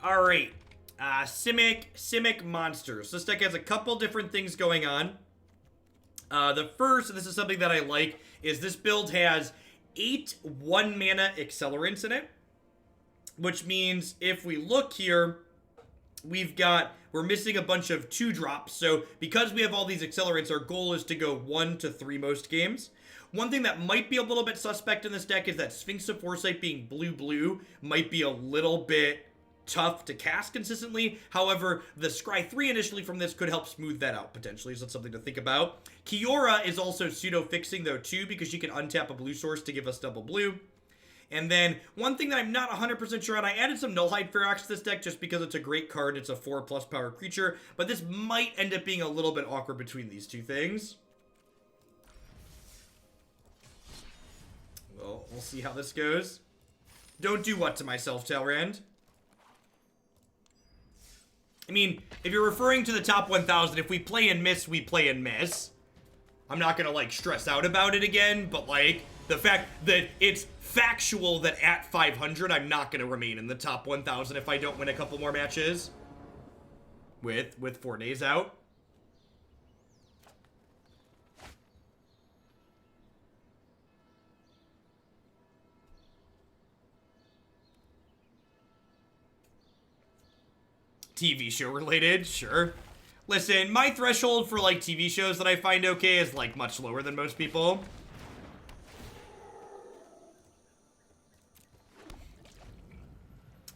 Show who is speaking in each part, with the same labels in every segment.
Speaker 1: All right. Simic monsters. This deck has a couple different things going on. The first, and this is something that I like, is this build has 8 1-mana accelerants in it. Which means if we look here, we're missing a bunch of 2-drops. So because we have all these accelerants, our goal is to go 1 to 3 most games. One thing that might be a little bit suspect in this deck is that Sphinx of Foresight being blue-blue might be a little bit tough to cast consistently. However, the Scry 3 initially from this could help smooth that out potentially, so that's something to think about. Kiora is also pseudo-fixing though too, because she can untap a blue source to give us double blue. And then, one thing that I'm not 100% sure on, I added some Nullhide Ferox to this deck just because it's a great card. It's a 4+ power creature, but this might end up being a little bit awkward between these two things. Well, we'll see how this goes. Don't do what to myself, Talrand? I mean, if you're referring to the top 1,000, if we play and miss, we play and miss. I'm not gonna, like, stress out about it again, but, like, the fact that it's factual that at 500, I'm not gonna remain in the top 1,000 if I don't win a couple more matches. With 4 days out. TV show related, sure. Listen, my threshold for, like, TV shows that I find okay is, like, much lower than most people.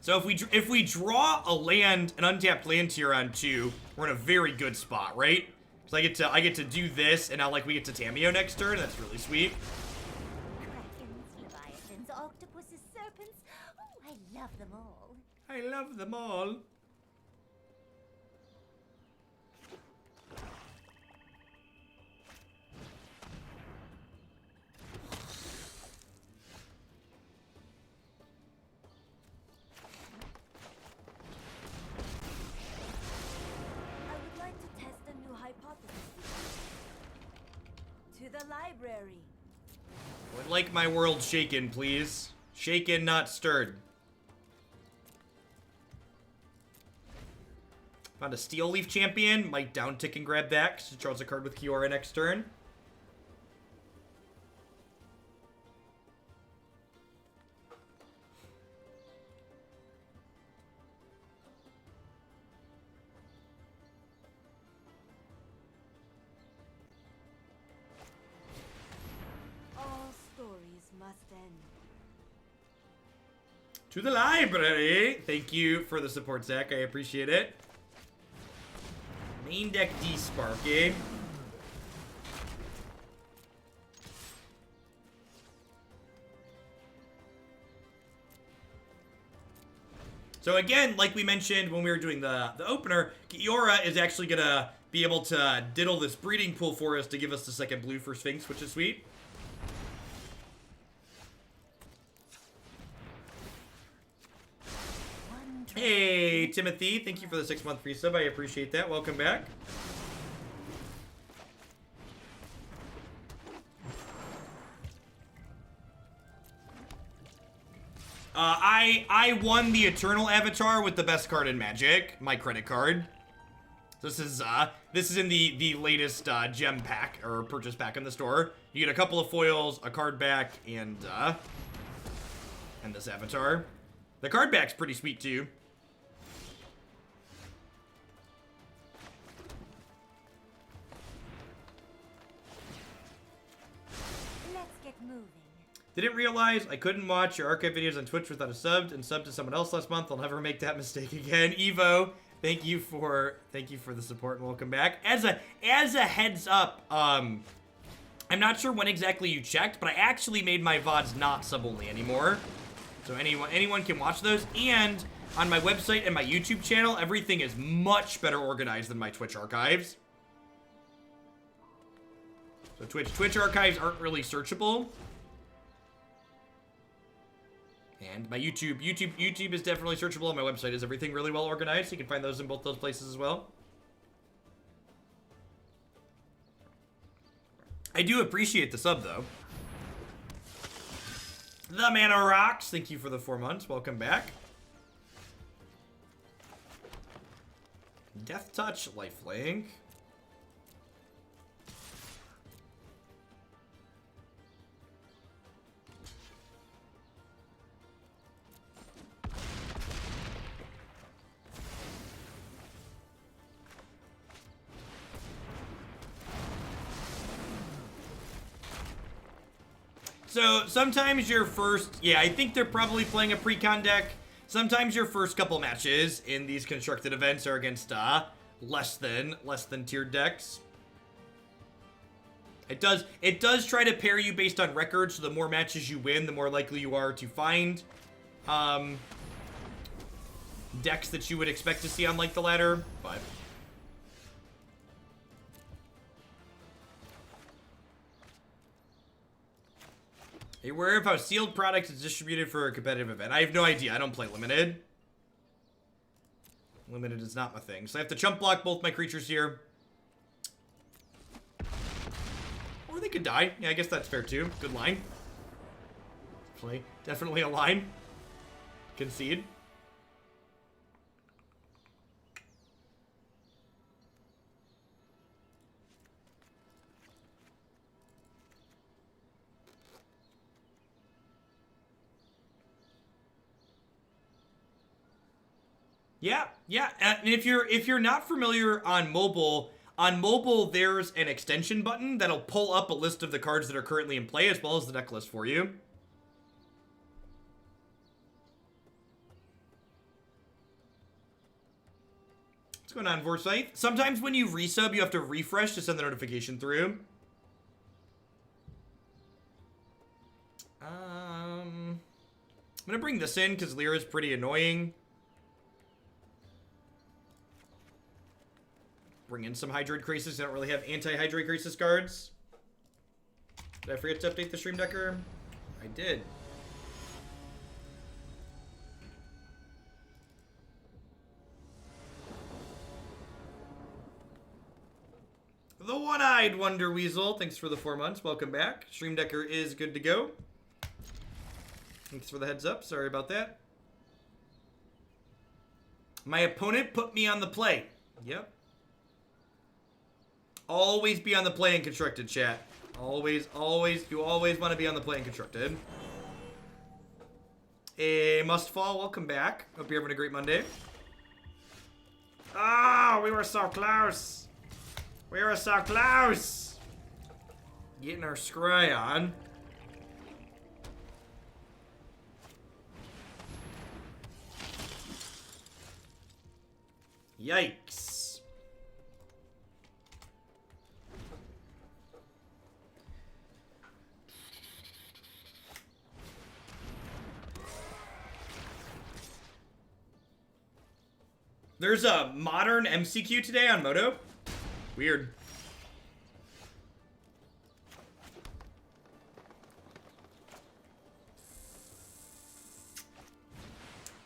Speaker 1: So if we draw a land, an untapped land tier on 2, we're in a very good spot, right? So I get to do this, and now, like, we get to Tamiyo next turn. That's really sweet.
Speaker 2: Krakens, leviathans, octopuses, serpents. Oh, I love them all.
Speaker 1: I love them all.
Speaker 2: To the library.
Speaker 1: Would like my world shaken, please. Shaken, not stirred. Found a Steel Leaf Champion. Might downtick and grab that because it draws a card with Kiora next turn. To the library. Thank you for the support, Zach. I appreciate it. Main deck D-Sparky. So again, like we mentioned when we were doing the opener, Kiora is actually going to be able to diddle this breeding pool for us to give us the second blue for Sphinx, which is sweet. Hey, Timothy. Thank you for the 6-month free sub. I appreciate that. Welcome back. I won the Eternal Avatar with the best card in Magic, my credit card. This is in the latest gem pack or purchase pack in the store. You get a couple of foils, a card back, and this avatar. The card back's pretty sweet too.
Speaker 2: Let's get moving.
Speaker 1: Didn't realize I couldn't watch your archive videos on Twitch without a sub and sub to someone else last month. I'll never make that mistake again. Evo, thank you for the support and welcome back. As a heads up, I'm not sure when exactly you checked, but I actually made my VODs not sub only anymore. So anyone can watch those, and on my website and my YouTube channel, everything is much better organized than my Twitch archives. So Twitch archives aren't really searchable. And my YouTube is definitely searchable, and my website is everything really well organized, so you can find those in both those places as well. I do appreciate the sub, though. The Mana Rocks, thank you for the 4 months. Welcome back. Death Touch, Lifelink. So sometimes your first, yeah, I think they're probably playing a pre-con deck. Sometimes your first couple matches in these constructed events are against less than tiered decks. It does try to pair you based on record, so the more matches you win, the more likely you are to find decks that you would expect to see on like the ladder, but are you aware of how sealed product is distributed for a competitive event? I have no idea. I don't play Limited. Limited is not my thing. So I have to chump block both my creatures here. Or they could die. Yeah, I guess that's fair too. Good line. Definitely a line. Concede. Yeah. And if you're not familiar on mobile there's an extension button that'll pull up a list of the cards that are currently in play as well as the deck list for you. What's going on, Foresight? Sometimes when you resub, you have to refresh to send the notification through. I'm gonna bring this in because Lyra's pretty annoying. Bring in some Hydroid Krasis. I don't really have anti-Hydroid Krasis cards. Did I forget to update the Stream Decker? I did. The One-Eyed Wonder Weasel. Thanks for the 4 months. Welcome back. Stream Decker is good to go. Thanks for the heads up. Sorry about that. My opponent put me on the play. Yep. Always be on the play in constructed, chat. Always, you always want to be on the play in constructed. A Mustfall, welcome back. Hope you're having a great Monday. Ah, we were so close. We were so close. Getting our scry on. Yikes. There's a modern MCQ today on Moto. Weird.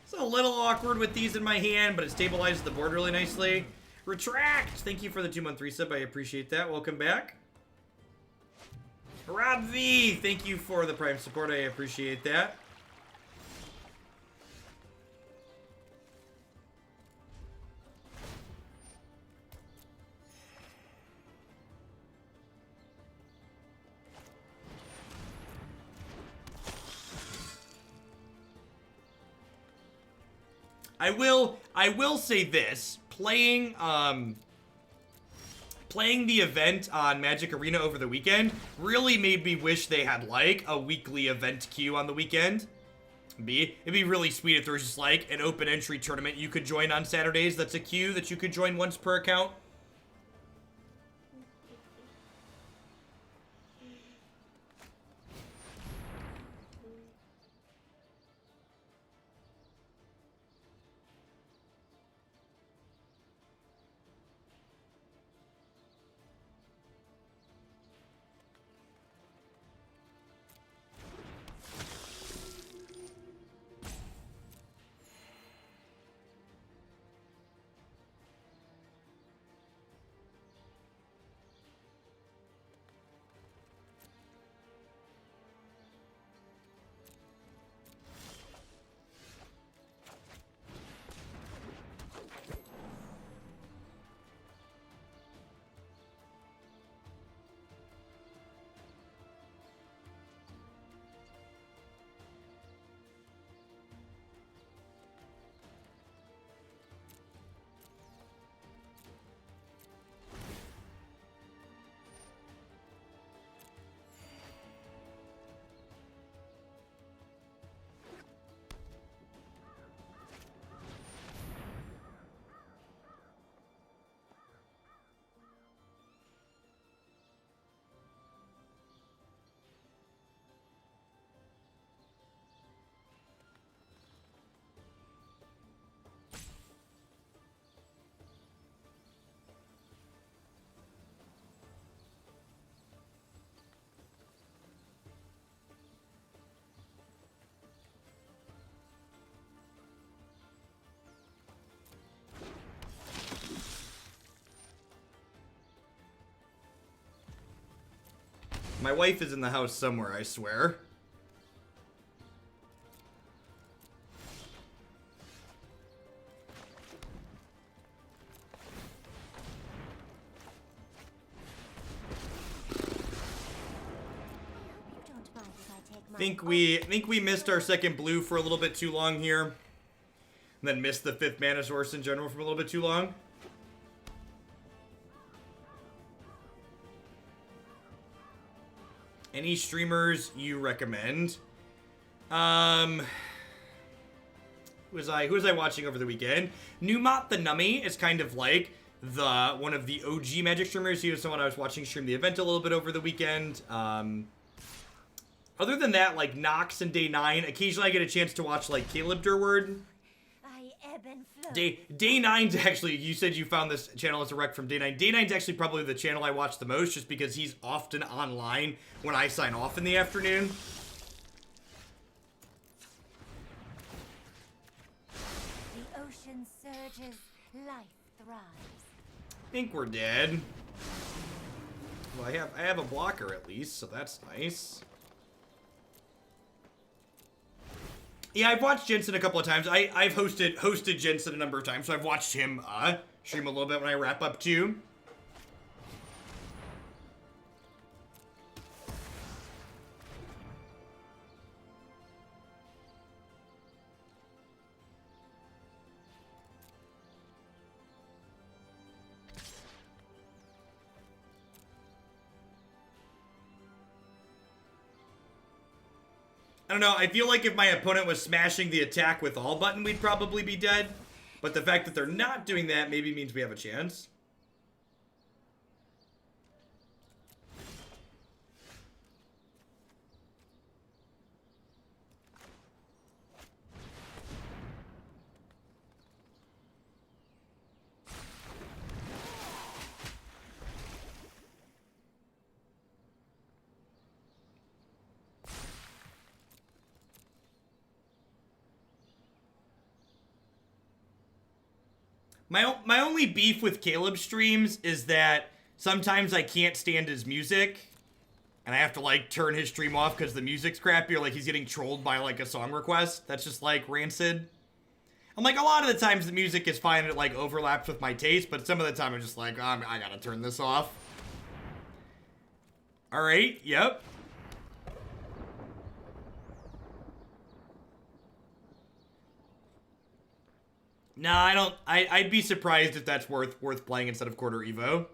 Speaker 1: It's a little awkward with these in my hand, but it stabilizes the board really nicely. Retract! Thank you for the 2-month resub. I appreciate that. Welcome back. Rob V! Thank you for the Prime support. I appreciate that. I will say this, playing the event on Magic Arena over the weekend really made me wish they had like a weekly event queue on the weekend. It'd be really sweet if there was just like an open entry tournament you could join on Saturdays that's a queue that you could join once per account. My wife is in the house somewhere, I swear. Think we missed our second blue for a little bit too long here. And then missed the 5th mana source in general for a little bit too long. Any streamers you recommend? Who was I watching over the weekend? Numat the Nummy is kind of like one of the OG Magic streamers. He was someone I was watching stream the event a little bit over the weekend. Other than that, like Nox and Day 9, occasionally I get a chance to watch like Caleb Durward. Day 9's actually, you said you found this channel as a rec from Day 9. Day 9's actually probably the channel I watch the most just because he's often online when I sign off in the afternoon.
Speaker 2: The ocean surges, life thrives.
Speaker 1: I think we're dead. Well, I have a blocker at least, so that's nice. Yeah, I've watched Jensen a couple of times. I've hosted Jensen a number of times, so I've watched him stream a little bit when I wrap up too. I don't know, I feel like if my opponent was smashing the attack with all button, we'd probably be dead. But the fact that they're not doing that maybe means we have a chance. My only beef with Caleb streams is that sometimes I can't stand his music. And I have to, like, turn his stream off because the music's crappy or, like, he's getting trolled by, like, a song request. That's just, like, rancid. I'm like, a lot of the times the music is fine and it, like, overlaps with my taste. But some of the time I'm just like, oh, I gotta turn this off. Alright, yep. No, I don't. I'd be surprised if that's worth playing instead of Quarter Evo.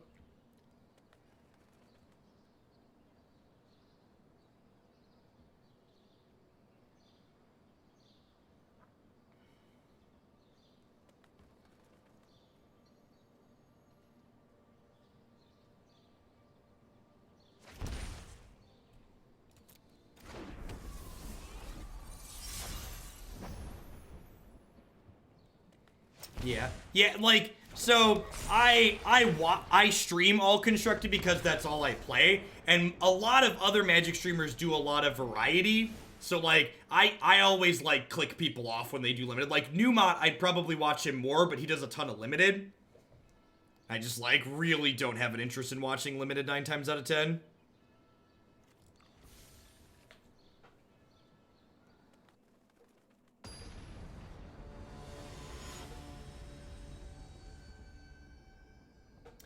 Speaker 1: Yeah, like, so I stream all constructed because that's all I play, and a lot of other Magic streamers do a lot of variety. So like I always like click people off when they do limited. Like Numat, I'd probably watch him more, but he does a ton of limited. I just like really don't have an interest in watching limited 9 times out of 10.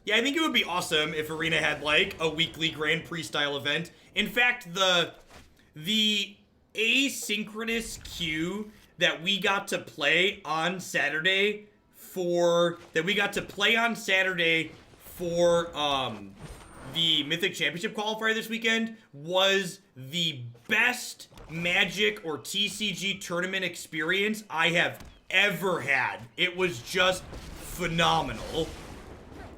Speaker 1: Yeah, I think it would be awesome if Arena had, like, a weekly Grand Prix style event. In fact, the asynchronous queue that we got to play on Saturday for the Mythic Championship qualifier this weekend was the best Magic or TCG tournament experience I have ever had. It was just phenomenal.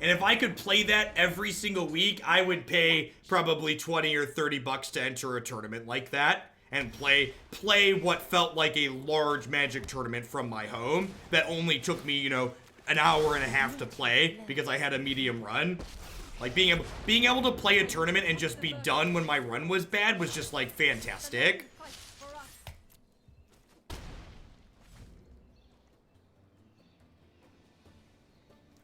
Speaker 1: And if I could play that every single week, I would pay probably 20 or 30 bucks to enter a tournament like that and play what felt like a large Magic tournament from my home that only took me, you know, an hour and a half to play because I had a medium run. Like being able to play a tournament and just be done when my run was bad was just like fantastic.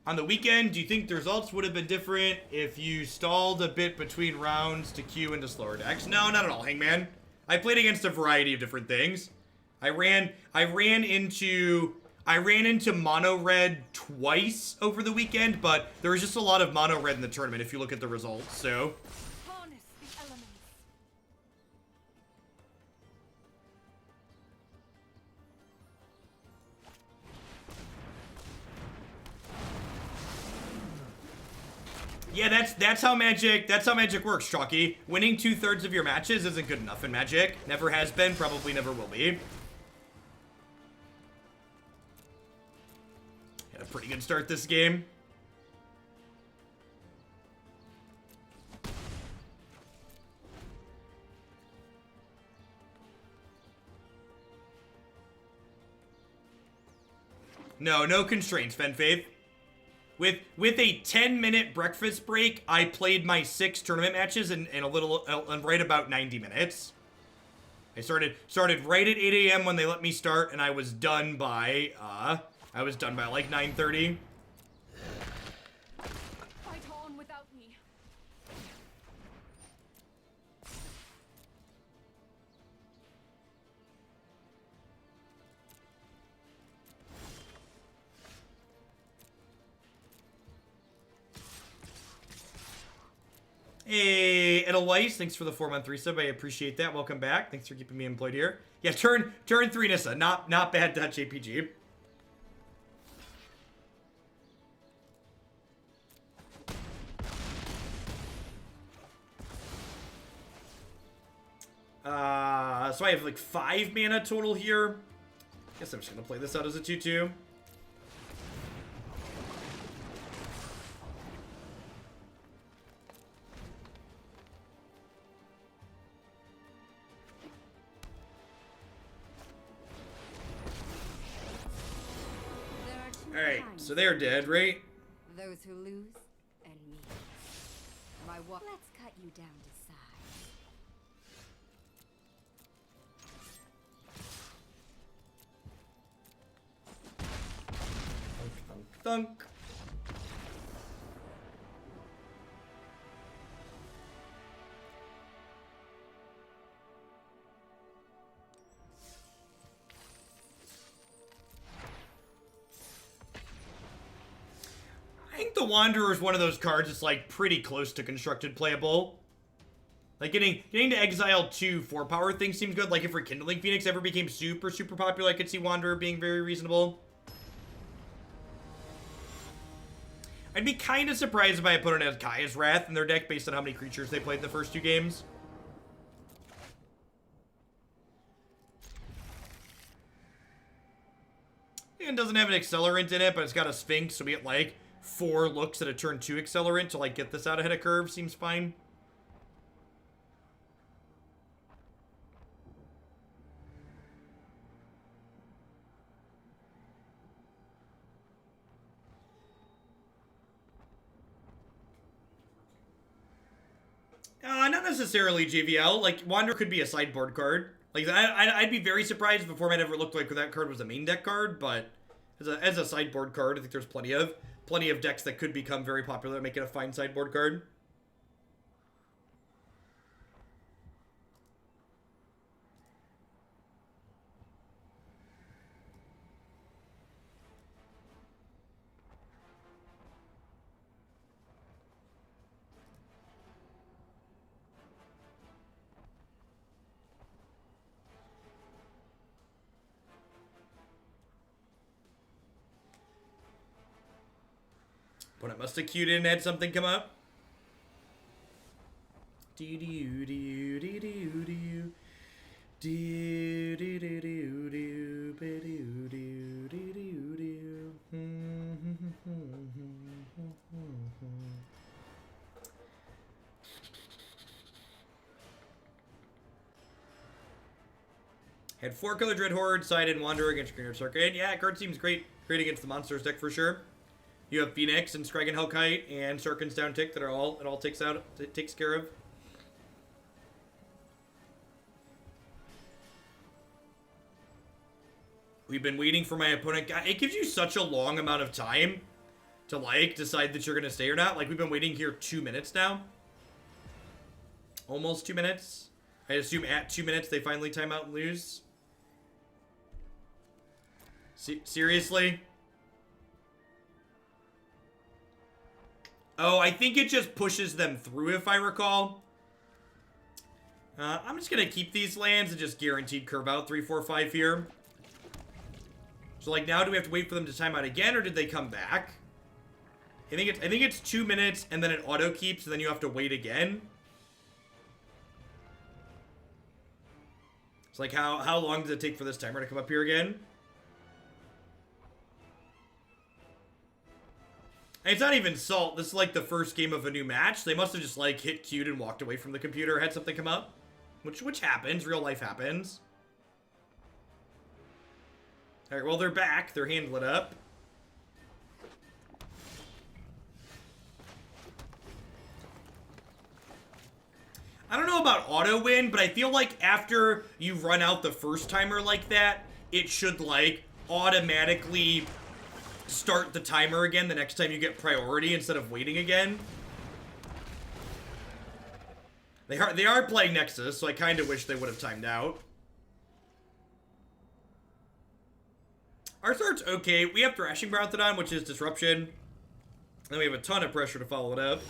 Speaker 1: On the weekend, do you think the results would have been different if you stalled a bit between rounds to queue into slower decks? No, not at all, Hangman. I played against a variety of different things. I ran into mono red twice over the weekend, but there was just a lot of mono red in the tournament if you look at the results, so.
Speaker 2: Harness the elements.
Speaker 1: Yeah, that's how Magic works, Chalky. Winning 2/3 of your matches isn't good enough in Magic. Never has been, probably never will be. Had a pretty good start this game. No constraints, Fenfaith. With a 10-minute breakfast break, I played my 6 tournament matches in right about 90 minutes. I started right at 8 a.m. when they let me start, and I was done by like 9:30.
Speaker 2: Fight on without me.
Speaker 1: Hey, Edelweiss, thanks for the 4-month resub. I appreciate that. Welcome back. Thanks for keeping me employed here. Yeah, turn 3 Nissa. Not bad touch APG. So I have like 5 mana total here. Guess I'm just gonna play this out as a 2/2. Alright, so they're dead, right?
Speaker 3: Those who lose and me. My what? Let's cut you down to size.
Speaker 1: Thunk, thunk, thunk. I think the Wanderer is one of those cards that's like pretty close to constructed playable. Like getting to exile 2 4-power things seems good. Like if Rekindling Phoenix ever became super popular, I could see Wanderer being very reasonable. I'd be kind of surprised if my opponent has Kaya's Wrath in their deck based on how many creatures they played in the first 2 games. And doesn't have an accelerant in it, but it's got a Sphinx, so we get like 4 looks at a turn 2 accelerant to like get this out ahead of curve. Seems fine. Not necessarily JVL. Like, Wanderer could be a sideboard card. Like, I'd be very surprised if the format ever looked like that card was a main deck card, but as a sideboard card, I think there's plenty of decks that could become very popular and make it a fine sideboard card. Opponent must have queued in and had something come up. Had 4-color Dread Horde, sided Wanderer against Greenwood Circuit. Yeah, card seems great against the Monsters deck for sure. You have Phoenix and Scraggan Hellkite and Sarkhan's Downtick that it takes care of. We've been waiting for my opponent. God, it gives you such a long amount of time to, like, decide that you're going to stay or not. Like, we've been waiting here 2 minutes now. Almost 2 minutes. I assume at 2 minutes they finally time out and lose. Seriously? Oh, I think it just pushes them through, if I recall. I'm just going to keep these lands and just guaranteed curve out 3, 4, 5 here. So, like, now do we have to wait for them to time out again, or did they come back? I think it's 2 minutes, and then it auto keeps, and then you have to wait again. It's like, how long does it take for this timer to come up here again? And it's not even salt. This is like the first game of a new match. They must have just, like, hit queued and walked away from the computer, had something come up. Which happens. Real life happens. Alright, well, they're back. They're handling up. I don't know about auto win, but I feel like after you run out the first timer like that, it should, like, automatically start the timer again the next time you get priority instead of waiting again. They are playing Nexus, so I kind of wish they would have timed out. Our start's okay. We have Thrashing Brontodon, which is Disruption. And we have a ton of pressure to follow it up.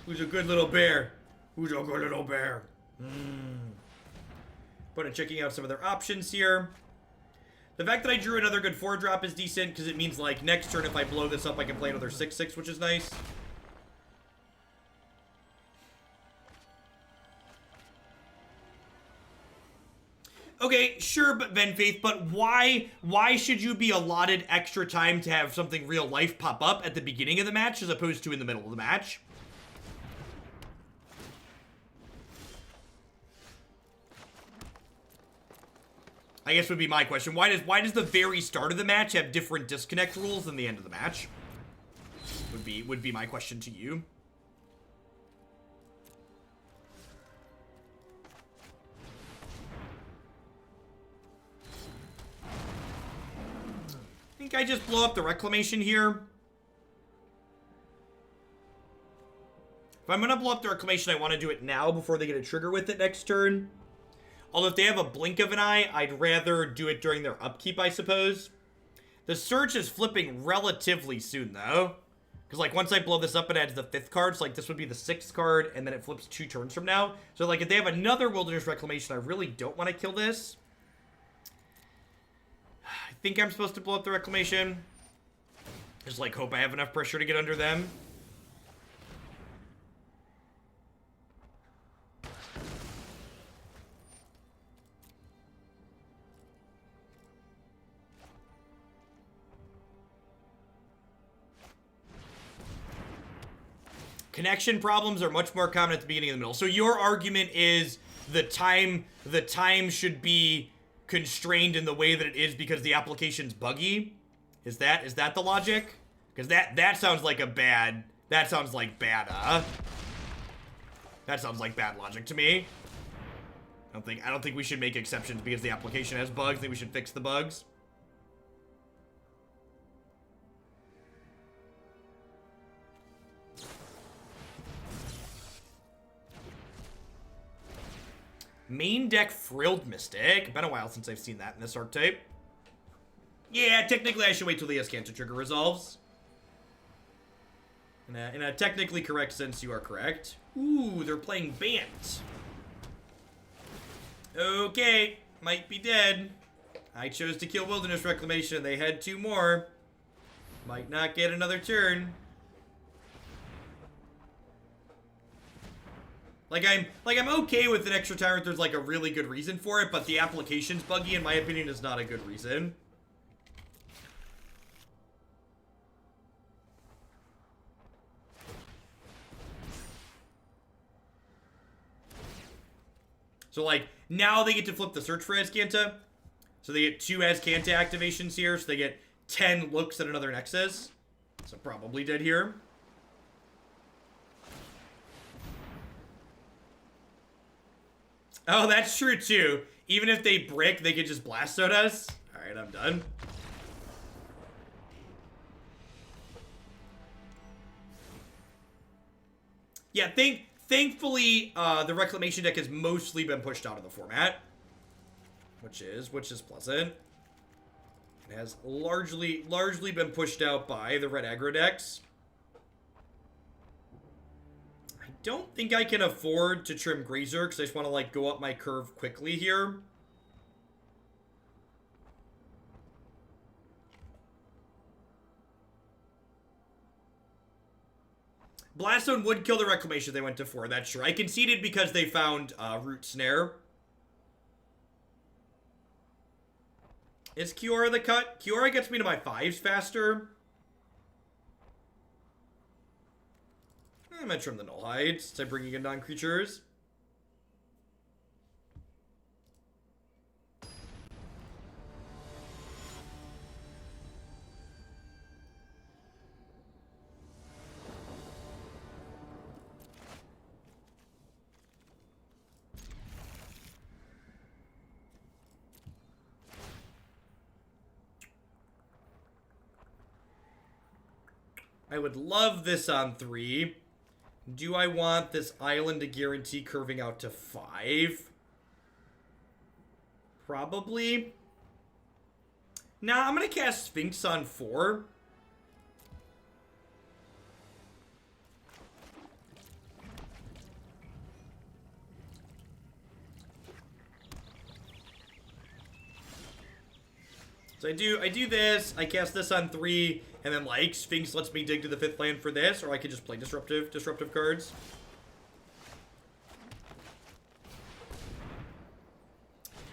Speaker 1: Who's a good little bear? Who's a good little bear? But I'm checking out some of their options here. The fact that I drew another good 4-drop is decent, because it means, like, next turn if I blow this up, I can play another 6/6, which is nice. Okay, sure, but Venfaith, but why should you be allotted extra time to have something real life pop up at the beginning of the match as opposed to in the middle of the match? I guess would be my question. Why does the very start of the match have different disconnect rules than the end of the match? Would be my question to you. I think I just blow up the Reclamation here. If I'm gonna blow up the Reclamation, I want to do it now before they get a trigger with it next turn. Although if they have a blink of an eye, I'd rather do it during their upkeep, I suppose. The Search is flipping relatively soon, though. Because, like, once I blow this up, it adds the 5th card. So, like, this would be the 6th card, and then it flips 2 turns from now. So, like, if they have another Wilderness Reclamation, I really don't want to kill this. I think I'm supposed to blow up the Reclamation. Just, like, hope I have enough pressure to get under them. Connection problems are much more common at the beginning and the middle. So your argument is the time should be constrained in the way that it is because the application's buggy? Is that the logic? Because that sounds like bad That sounds like bad logic to me. I don't think we should make exceptions because the application has bugs. I think we should fix the bugs. Main deck Frilled Mystic. Been a while since I've seen that in this archetype. Yeah, technically I should wait till the Ascanta trigger resolves. In a technically correct sense, you are correct. Ooh, they're playing Bant. Okay, might be dead. I chose to kill Wilderness Reclamation. They had 2 more. Might not get another turn. Like I'm okay with an extra tyrant. There's like a really good reason for it, but the application's buggy. In my opinion, is not a good reason. So like now they get to flip the search for Ascanta. So they get 2 Ascanta activations here. So they get 10 looks at another Nexus. So probably dead here. Oh, that's true too. Even if they brick, they could just blast out us. Alright, I'm done. Yeah, thankfully, the Reclamation deck has mostly been pushed out of the format. Which is pleasant. It has largely been pushed out by the red aggro decks. I don't think I can afford to trim Grazer, because I just want to, like, go up my curve quickly here. Blaststone would kill the Reclamation they went to 4, that's true. I conceded because they found Root Snare. Is Kiora the cut? Kiora gets me to my 5s faster. I'm gonna trim the Nullhide since I'm bringing in non-creatures. I would love this on 3. Do I want this island to guarantee curving out to 5? Probably. Nah, I'm going to cast Sphinx on 4. So I do this, I cast this on 3, and then, like, Sphinx lets me dig to the 5th land for this, or I could just play disruptive cards.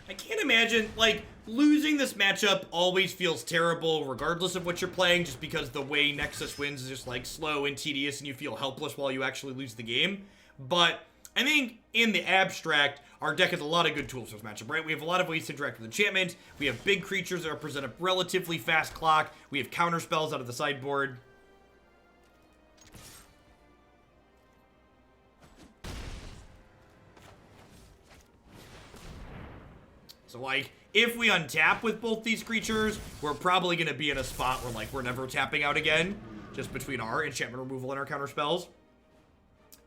Speaker 1: I can't imagine, like, losing this matchup always feels terrible, regardless of what you're playing, just because the way Nexus wins is just, like, slow and tedious, and you feel helpless while you actually lose the game. But I think, in the abstract, our deck has a lot of good tools for this matchup, right? We have a lot of ways to interact with enchantment. We have big creatures that represent a relatively fast clock. We have counter spells out of the sideboard. So, like, if we untap with both these creatures, we're probably going to be in a spot where, like, we're never tapping out again, just between our enchantment removal and our counter spells.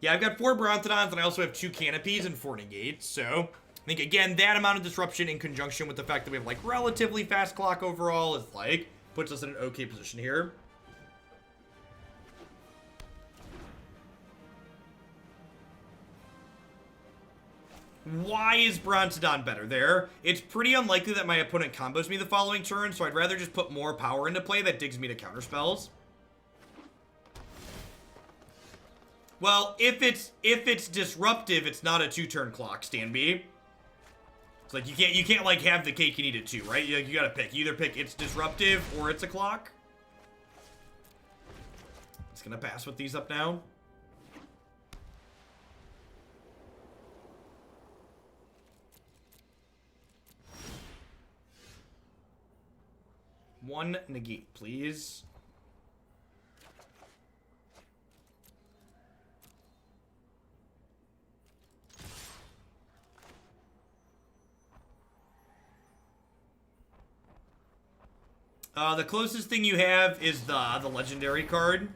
Speaker 1: Yeah, I've got 4 Brontodons, and I also have 2 Canopies and 4 Negates, so I think, again, that amount of disruption in conjunction with the fact that we have, like, relatively fast clock overall is, like, puts us in an okay position here. Why is Brontodon better there? It's pretty unlikely that my opponent combos me the following turn, so I'd rather just put more power into play that digs me to counter spells. Well, if it's disruptive, it's not a 2-turn clock, Stanby. It's like you can't like have the cake and eat it too, right? You gotta pick. You either pick it's disruptive or it's a clock. Just gonna pass with these up now. One negate, please. The closest thing you have is the legendary card.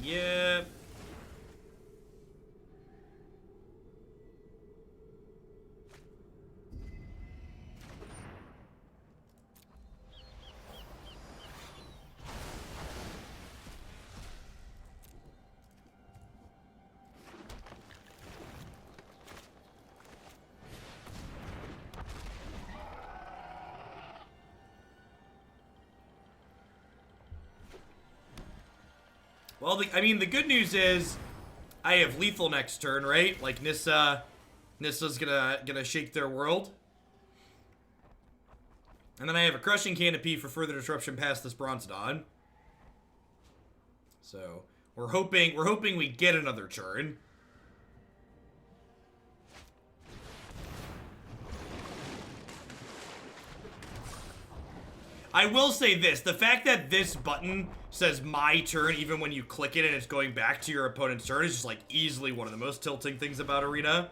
Speaker 1: Yeah. Well, I mean, the good news is I have lethal next turn, right? Like Nissa's gonna shake their world. And then I have a Crushing Canopy for further disruption past this Brontodon. So, we're hoping we get another turn. I will say this. The fact that this button says my turn even when you click it and it's going back to your opponent's turn is just like easily one of the most tilting things about Arena.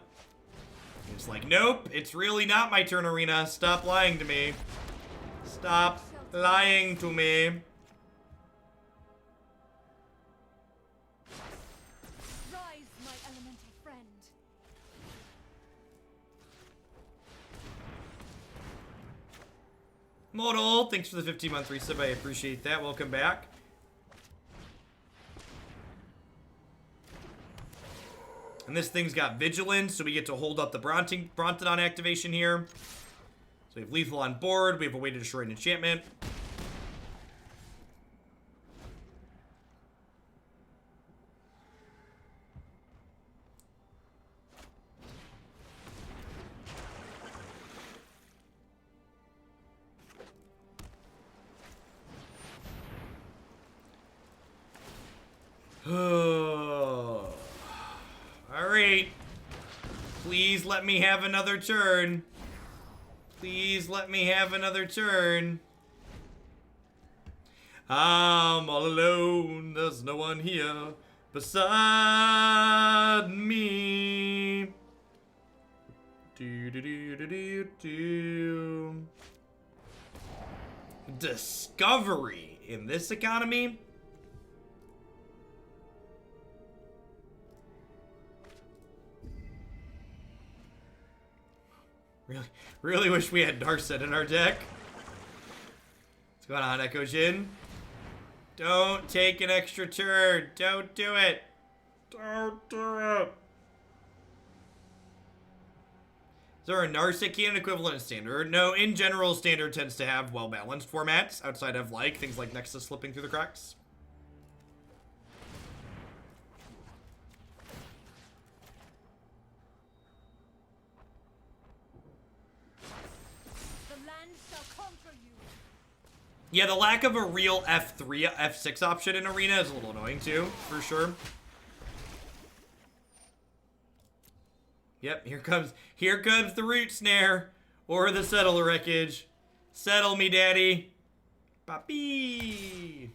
Speaker 1: It's like, nope, it's really not my turn, Arena. Stop lying to me. Stop lying to me.
Speaker 3: Rise, my elemental friend.
Speaker 1: Modal, thanks for the 15-month resub. I appreciate that. Welcome back. And this thing's got Vigilance, so we get to hold up the Brontodon activation here. So we have Lethal on board. We have a way to destroy an enchantment. Alright. Please let me have another turn. Please let me have another turn. I'm all alone. There's no one here beside me. Do do do do do do. Discovery in this economy. Really wish we had Narset in our deck. What's going on, Echo Jin? Don't take an extra turn. Don't do it. Don't do it. Is there a Narset canon equivalent in Standard? No, in general, Standard tends to have well-balanced formats outside of, like, things like Nexus slipping through the cracks. Yeah, the lack of a real F3, F6 option in Arena is a little annoying too, for sure. Yep, here comes the Root Snare or the Settle Wreckage. Settle me, daddy. Papi.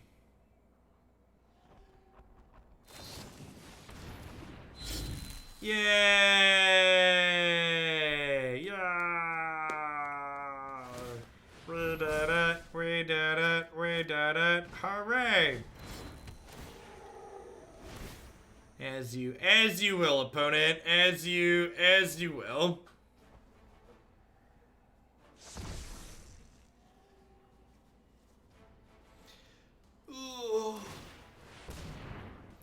Speaker 1: Yay! Yeah! We did it, we did it, we did it. Hooray! As you will, opponent. As you will. Ooh.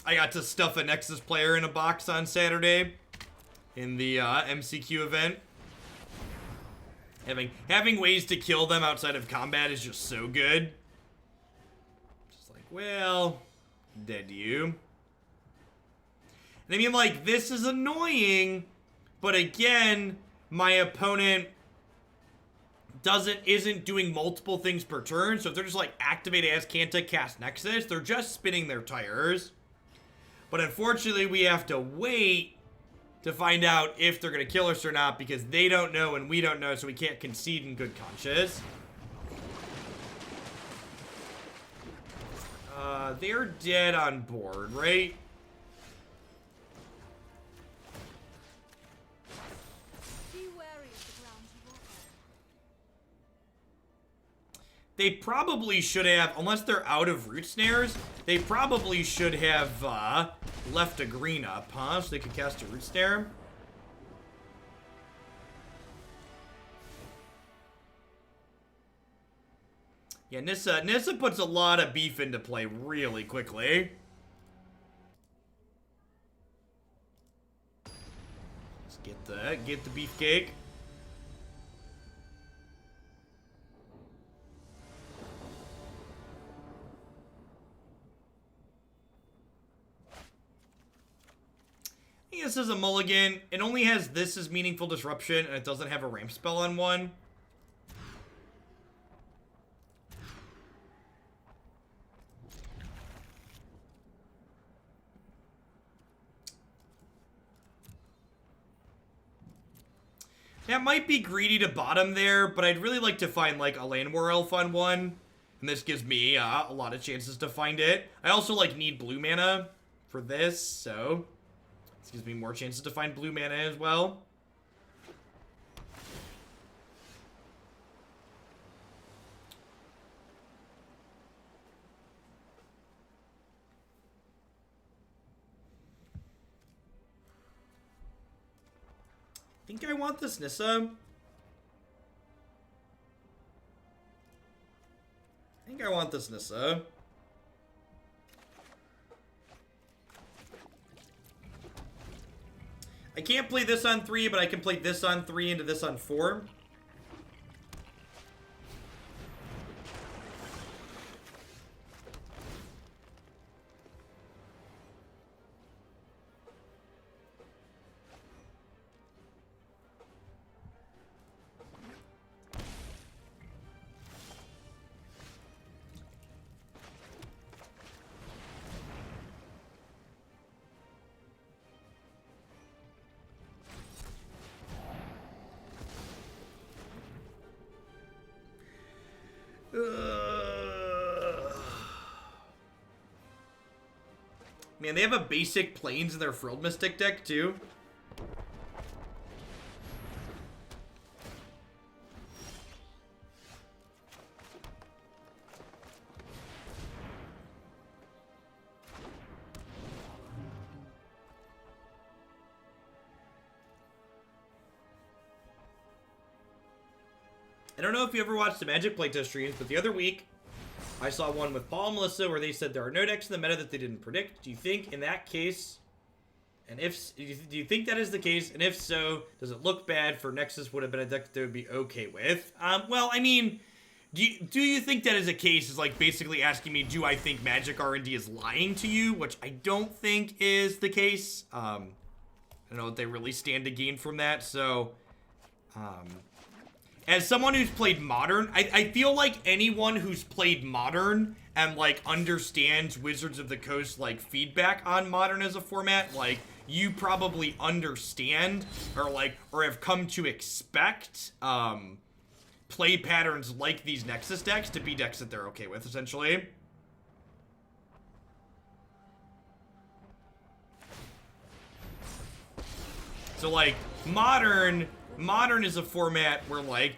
Speaker 1: I got to stuff a Nexus player in a box on Saturday in the MCQ event. Having ways to kill them outside of combat is just so good. Just like, well, dead you. And I mean, like, this is annoying, but again, my opponent isn't doing multiple things per turn, so if they're just like activate as Kanta, cast Nexus, they're just spinning their tires. But unfortunately, we have to wait to find out if they're going to kill us or not, because they don't know and we don't know, so we can't concede in good conscience. They're dead on board, right?
Speaker 3: Be wary of the ground you walk on.
Speaker 1: They probably should have, unless they're out of Root Snares, they probably should have left a green up, huh? So they could cast a Root Snare. Yeah, Nissa puts a lot of beef into play really quickly. Let's get the beefcake. I think this is a mulligan. It only has this as meaningful disruption, and it doesn't have a ramp spell on one. That might be greedy to bottom there, but I'd really like to find, like, a Llanowar Elf on one. And this gives me a lot of chances to find it. I also, like, need blue mana for this, so this gives me more chances to find blue mana as well. I think I want this Nissa. I can't play this on 3, but I can play this on 3 into this on 4. Man, they have a basic planes in their Frilled Mystic deck, too. I don't know if you ever watched the Magic playtest streams, but the other week, I saw one with Paul and Melissa where they said there are no decks in the meta that they didn't predict. Do you think in that case, and if, do you think that is the case? And if so, does it look bad for Nexus would have been a deck that they would be okay with? Well, I mean, do you think that is a case is like basically asking me, do I think Magic R&D is lying to you? Which I don't think is the case. I don't know what they really stand to gain from that. So, as someone who's played Modern, I feel like anyone who's played Modern and, like, understands Wizards of the Coast, like, feedback on Modern as a format, like, you probably understand or have come to expect, play patterns like these Nexus decks to be decks that they're okay with, essentially. So, like, Modern is a format where, like,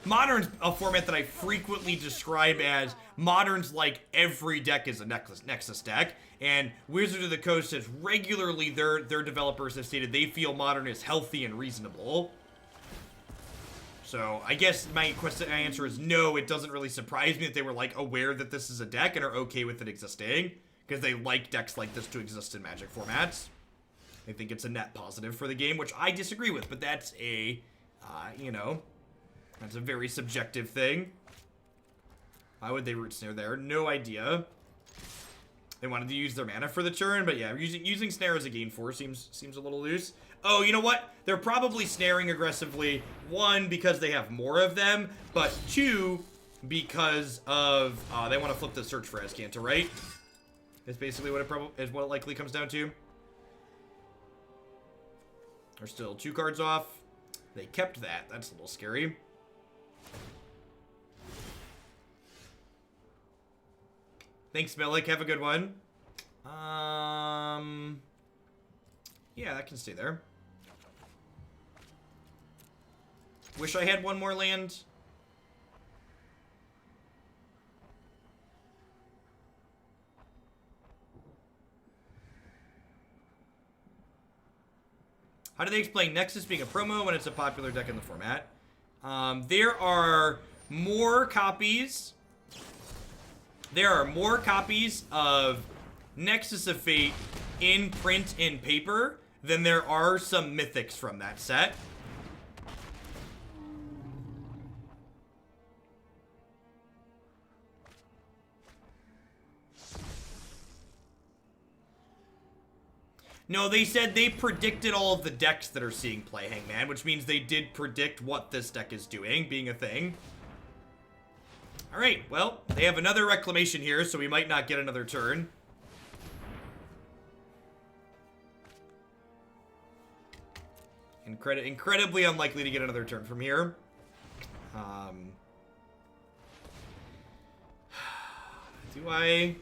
Speaker 1: Modern's a format that I frequently describe as Modern's like every deck is a Nexus deck, and Wizards of the Coast has regularly, their developers have stated they feel Modern is healthy and reasonable. So, I guess my answer is no, it doesn't really surprise me that they were, like, aware that this is a deck and are okay with it existing, because they like decks like this to exist in Magic formats. I think it's a net positive for the game, which I disagree with, but that's a, you know, that's a very subjective thing. Why would they root snare there? No idea. They wanted to use their mana for the turn, but yeah, using snare as a gain 4 seems a little loose. Oh, you know what? They're probably snaring aggressively. 1, because they have more of them, but 2, because of, they want to flip the search for Azcanta, right? That's basically what it likely comes down to. They're still 2 cards off. They kept that. That's a little scary. Thanks, Melik. Have a good one. Yeah, that can stay there. Wish I had one more land. How do they explain Nexus being a promo when it's a popular deck in the format? There are more copies. There are more copies of Nexus of Fate in print in paper than there are some mythics from that set. No, they said they predicted all of the decks that are seeing play, Hangman, which means they did predict what this deck is doing, being a thing. Alright, well, they have another Reclamation here, so we might not get another turn. Incredibly unlikely to get another turn from here. Do I...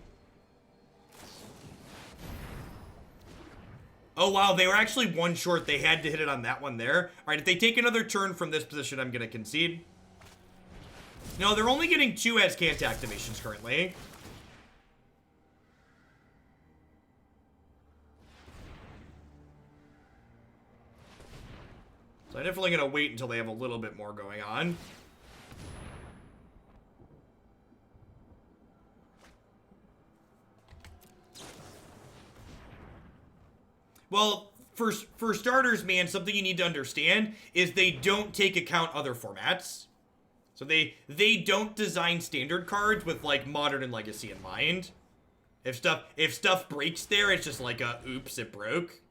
Speaker 1: Oh, wow, they were actually one short. They had to hit it on that one there. All right, if they take another turn from this position, I'm going to concede. No, they're only getting 2 as can't activations currently. So I'm definitely going to wait until they have a little bit more going on. Well, for starters, man, something you need to understand is they don't take account other formats. So they don't design standard cards with like Modern and Legacy in mind. If stuff breaks there, it's just like a oops, it broke.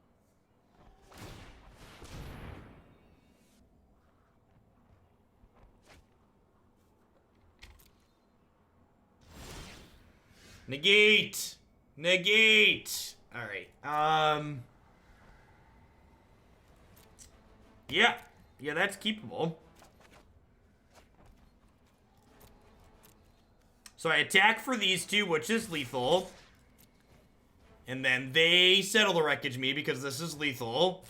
Speaker 1: Negate. Negate. All right. Yeah, that's keepable. So I attack for these two, which is lethal. And then they settle the wreckage me because this is lethal.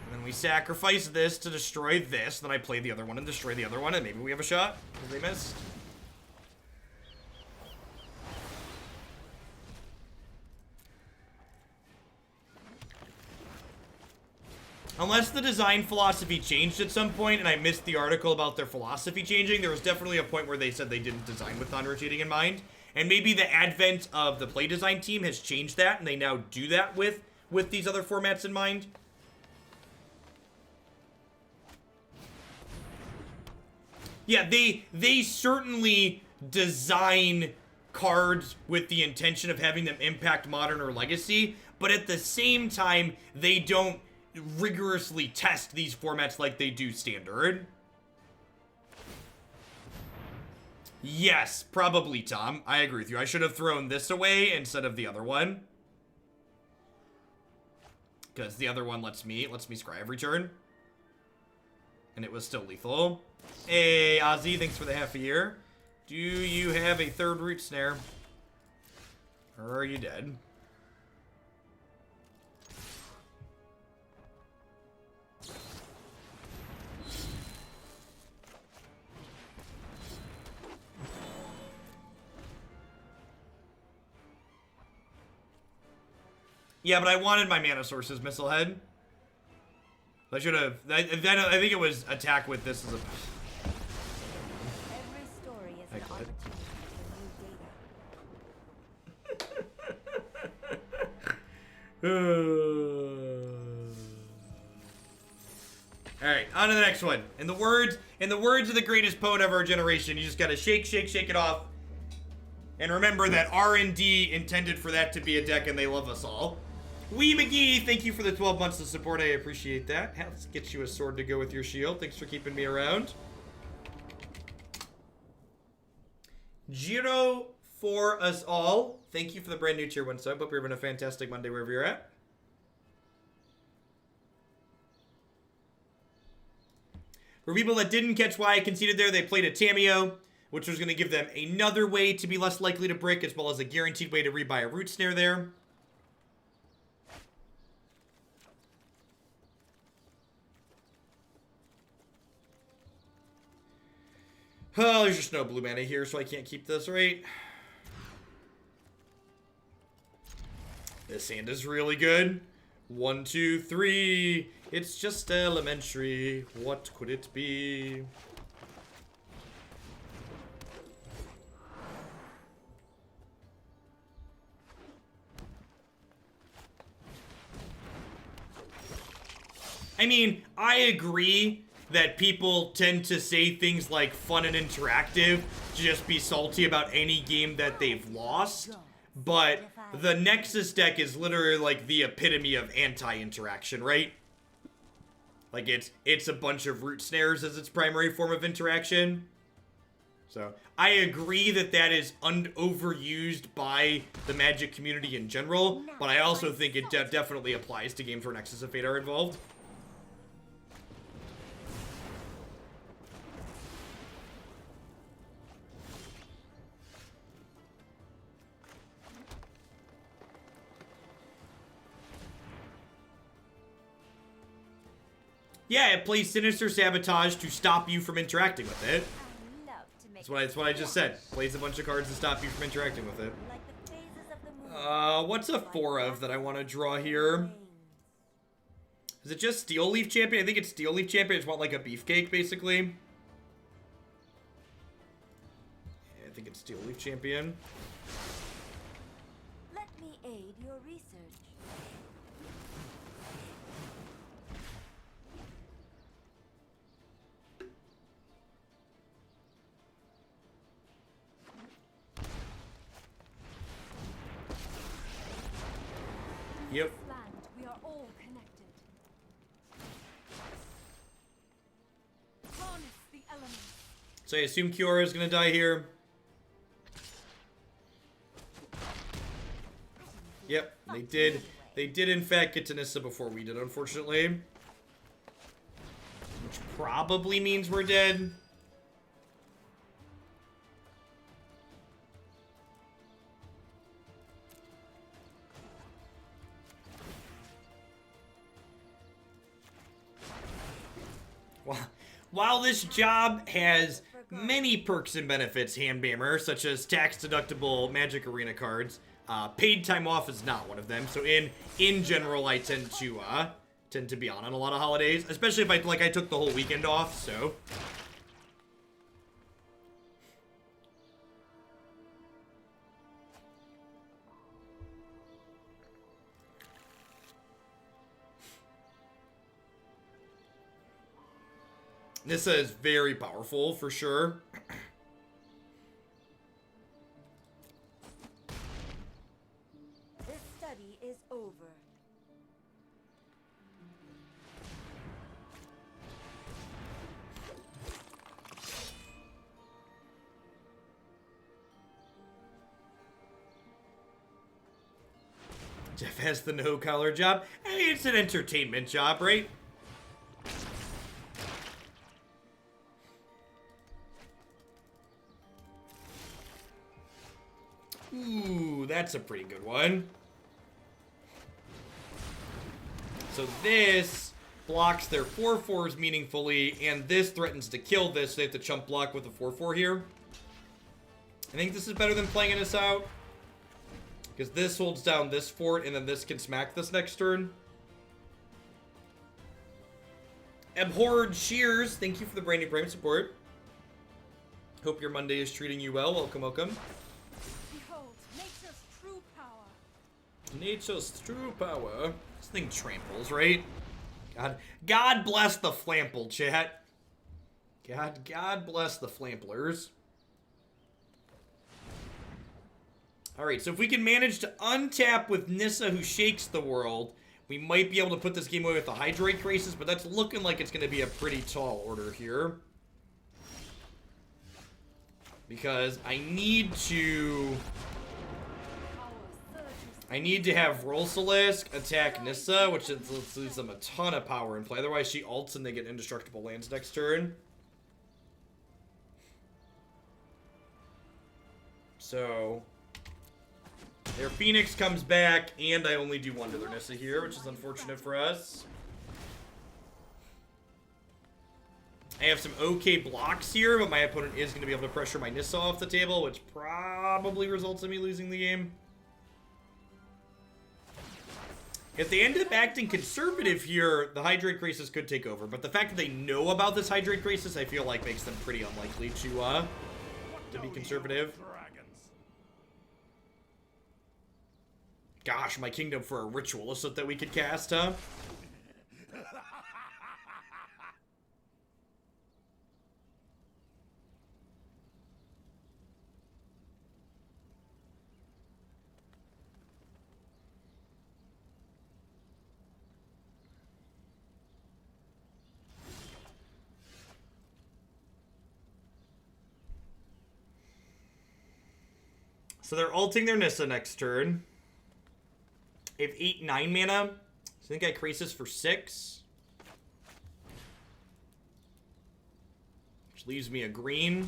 Speaker 1: And then we sacrifice this to destroy this. Then I play the other one and destroy the other one, and maybe we have a shot because they missed. Unless the design philosophy changed at some point and I missed the article about their philosophy changing, there was definitely a point where they said they didn't design with non-rotating in mind. And maybe the advent of the play design team has changed that and they now do that with these other formats in mind. Yeah, they certainly design cards with the intention of having them impact Modern or Legacy, but at the same time, they don't rigorously test these formats like they do Standard. Yes, probably, Tom. I agree with you. I should have thrown this away instead of the other one. Because the other one lets me scry every turn. And it was still lethal. Hey, Ozzy, thanks for the half a year. Do you have a third root snare? Or are you dead? Yeah, but I wanted my mana sources, Missilehead. I should have. I think it was attack with this as a.
Speaker 2: Every story is an opportunity for new data.
Speaker 1: All right, on to the next one. In the words of the greatest poet of our generation, you just gotta shake, shake, shake it off, and remember that R&D intended for that to be a deck, and they love us all. Wee McGee, thank you for the 12 months of support. I appreciate that. Let's get you a sword to go with your shield. Thanks for keeping me around. Giro for us all. Thank you for the brand new tier 1 sub. Hope you're having a fantastic Monday wherever you're at. For people that didn't catch why I conceded there, they played a Tamiyo, which was going to give them another way to be less likely to brick, as well as a guaranteed way to rebuy a root snare there. Oh, there's just no blue mana here, so I can't keep this, right? This hand is really good. 1, 2, 3. It's just elementary. What could it be? I mean, I agree that people tend to say things like fun and interactive to just be salty about any game that they've lost. But the Nexus deck is literally like the epitome of anti-interaction, right? Like it's a bunch of root snares as its primary form of interaction. So I agree that that is overused by the Magic community in general, but I also think it definitely applies to games where Nexus of Fate are involved. Yeah, it plays Sinister Sabotage to stop you from interacting with it.
Speaker 2: I love to make
Speaker 1: That's what I just said. Plays a bunch of cards to stop you from interacting with it.
Speaker 2: like the phases of the moon.
Speaker 1: What's a 4 of that I want to draw here? Is it just Steel Leaf Champion? I think it's Steel Leaf Champion. I just want like a beefcake, basically. Yeah, I think it's Steel Leaf Champion.
Speaker 2: Let me aid your research.
Speaker 1: Yep.
Speaker 3: Land, we are all connected. Harness the elements.
Speaker 1: So I assume Kiora is going to die here. Yep, they did. They did, in fact, get to Nissa before we did, unfortunately. Which probably means we're dead. While this job has many perks and benefits, Handbammer, such as tax-deductible Magic Arena cards, paid time off is not one of them. So in general, I tend to be on a lot of holidays, especially if I took the whole weekend off. So. Nissa is very powerful, for sure.
Speaker 2: This study is over.
Speaker 1: Jeff has the no-collar job. I mean, it's an entertainment job, right? Ooh, that's a pretty good one. So this blocks their 4/4s meaningfully, and this threatens to kill this, so they have to chump block with a 4/4 here. I think this is better than playing this out. Because this holds down this fort, and then this can smack this next turn. Abhorred Shears, thank you for the Brandy Prime support. Hope your Monday is treating you well. Welcome, welcome.
Speaker 3: Behold, nature's true power.
Speaker 1: Nature's true power. This thing tramples, right? God bless the Flample, chat. God bless the Flamplers. Alright, so if we can manage to untap with Nissa, who shakes the world, we might be able to put this game away with the Hydroid Krasis, but that's looking like it's going to be a pretty tall order here. Because I need to have Roalesk attack Nissa, which leaves them a ton of power in play. Otherwise, she ults and they get indestructible lands next turn. So their Phoenix comes back, and I only do one to their Nissa here, which is unfortunate for us. I have some okay blocks here, but my opponent is going to be able to pressure my Nissa off the table, which probably results in me losing the game. If they end up acting conservative here, the Hydroid Krasis could take over. But the fact that they know about this Hydroid Krasis, I feel like makes them pretty unlikely to be conservative. Gosh, my kingdom for a ritualist that we could cast, huh? So they're ulting their Nissa next turn. They have 8, 9 mana. So I think I Krasis for 6. Which leaves me a green.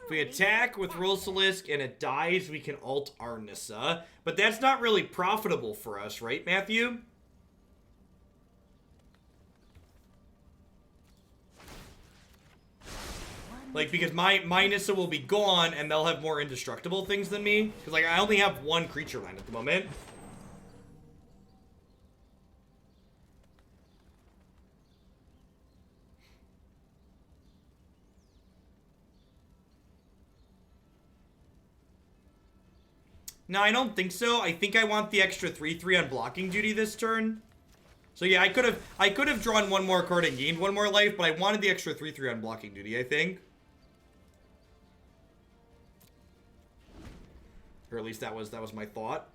Speaker 1: If we attack with Roalesk and it dies, we can ult our Nissa. But that's not really profitable for us, right, Matthew? Like, because my Nissa will be gone, and they'll have more indestructible things than me. Because, like, I only have one creature land at the moment. No, I don't think so. I think I want the extra 3/3 on blocking duty this turn. So yeah, I could have drawn one more card and gained one more life, but I wanted the extra 3/3 on blocking duty, I think. Or at least that was my thought.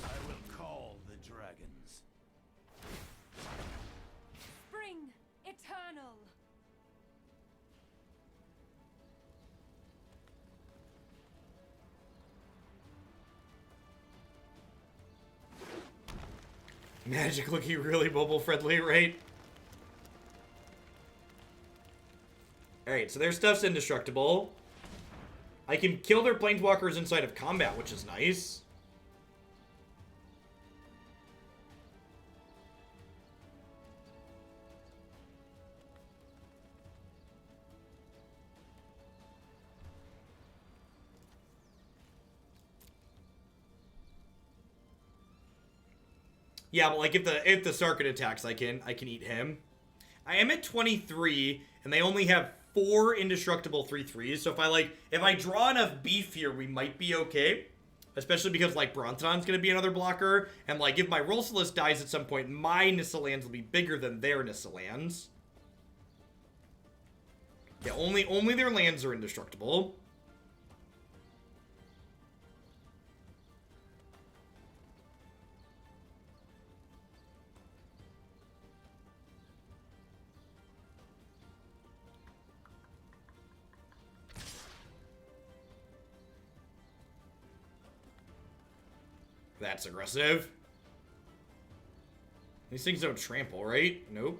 Speaker 4: I will call the dragons.
Speaker 3: Spring eternal.
Speaker 1: Magic looking really mobile friendly, right? Alright, so their stuff's indestructible. I can kill their planeswalkers inside of combat, which is nice. Yeah, but like if the Sarkhan attacks, I can eat him. I am at 23, and they only have 4 indestructible 3/3. So if I draw enough beef here, we might be okay. Especially because like Brontodon's gonna be another blocker, and like if my Roalesk dies at some point, my Nissa lands will be bigger than their Nissa lands. Yeah, only their lands are indestructible. That's aggressive. These things don't trample, right? Nope.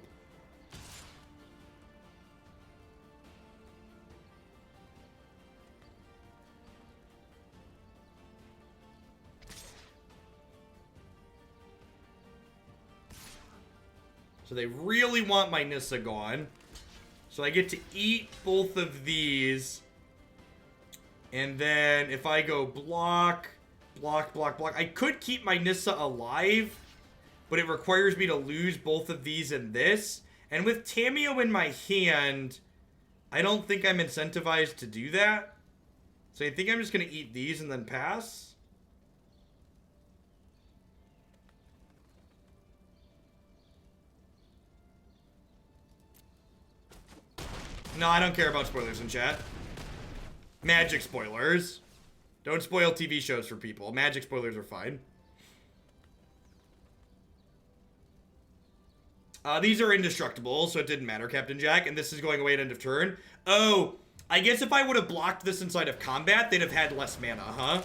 Speaker 1: So they really want my Nissa gone. So I get to eat both of these. And then if I go block... Block, block, block. I could keep my Nissa alive, but it requires me to lose both of these and this. And with Tamiyo in my hand, I don't think I'm incentivized to do that. So I think I'm just going to eat these and then pass. No, I don't care about spoilers in chat. Magic spoilers. Don't spoil TV shows for people. Magic spoilers are fine. These are indestructible, so it didn't matter, Captain Jack. And this is going away at end of turn. Oh, I guess if I would have blocked this inside of combat, they'd have had less mana, huh?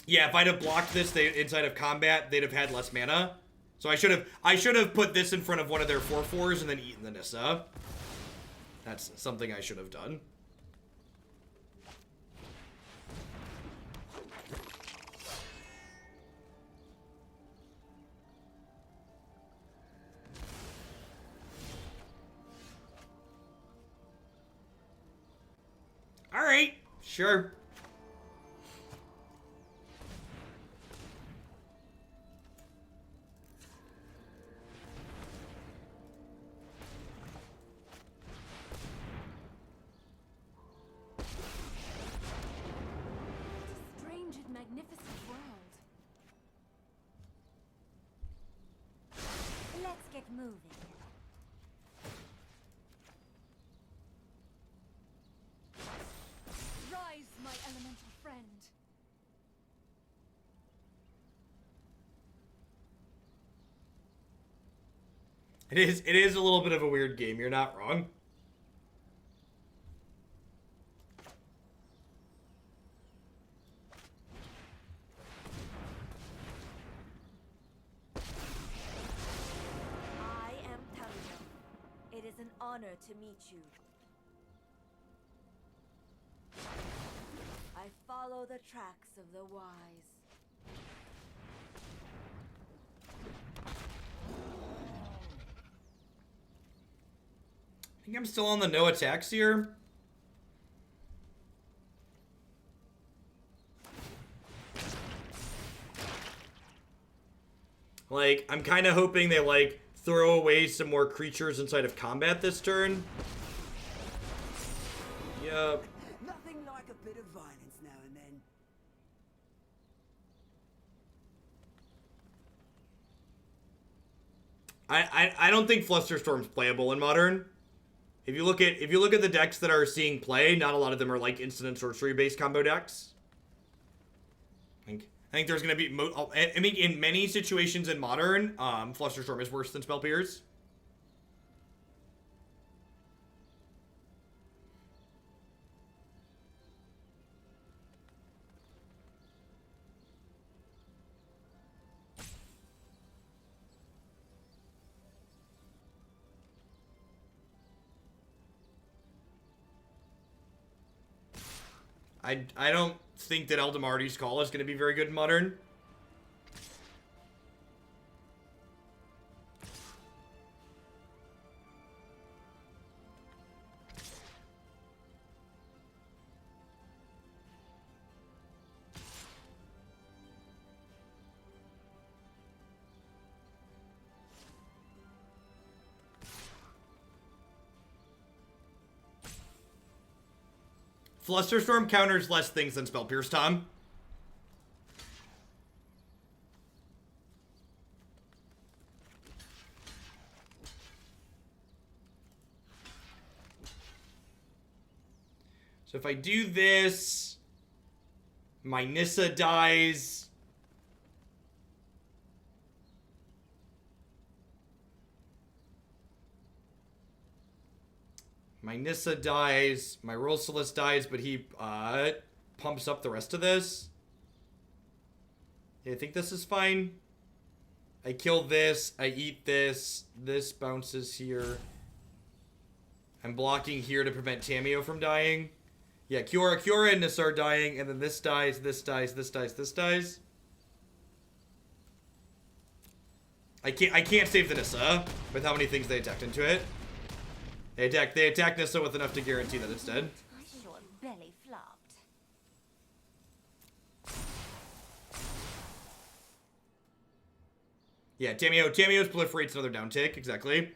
Speaker 1: Yeah, if I'd have blocked this inside of combat, they'd have had less mana. So I should have put this in front of one of their 4/4s and then eaten the Nissa. That's something I should have done. Alright, sure.
Speaker 3: Strange and magnificent world.
Speaker 2: Let's get moving.
Speaker 3: Rise, my elemental friend.
Speaker 1: It is a little bit of a weird game, you're not wrong.
Speaker 2: I am Tamiyo. It is an honor
Speaker 5: honor to meet you. I follow the tracks of the wise.
Speaker 1: I think I'm still on the no attacks here. Like, I'm kind of hoping they, like, throw away some more creatures inside of combat this turn. Yup.
Speaker 6: Nothing like a bit of violence now and then.
Speaker 1: I don't think Flusterstorm's playable in Modern. If you look at the decks that are seeing play, not a lot of them are like instant and sorcery based combo decks. I think there's gonna be I mean, in many situations in Modern, Flusterstorm is worse than Spell Pierce. I don't think that Eldamarty's Call is going to be very good in Modern. Flusterstorm counters less things than Spell Pierce, Tom. So if I do this, my Nissa dies. My Nissa dies, my Roalesk dies, but he pumps up the rest of this. Yeah, I think this is fine. I kill this, I eat this, this bounces here. I'm blocking here to prevent Tamiyo from dying. Yeah, Kiora and Nissa are dying, and then this dies, this dies, this dies, this dies. I can't save the Nissa with how many things they attacked into it. They attack Nissa with enough to guarantee that it's dead.
Speaker 2: Your belly flopped.
Speaker 1: Yeah, Tamiyo's proliferates another down tick, exactly.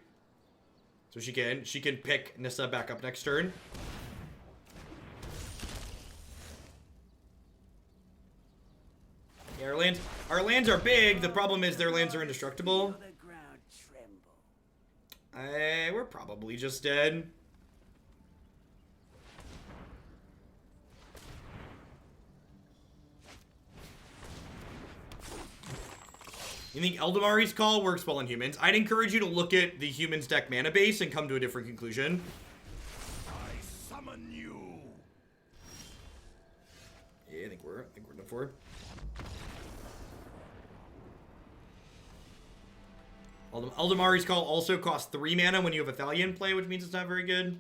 Speaker 1: So she can pick Nissa back up next turn. Yeah, our lands are big. The problem is their lands are indestructible. We're probably just dead. You think Eldamari's Call works well in humans? I'd encourage you to look at the humans deck mana base and come to a different conclusion.
Speaker 4: I summon you.
Speaker 1: Yeah, I think we're done for. Eldamari's Call also costs 3 mana when you have a Thalia in play, which means it's not very good.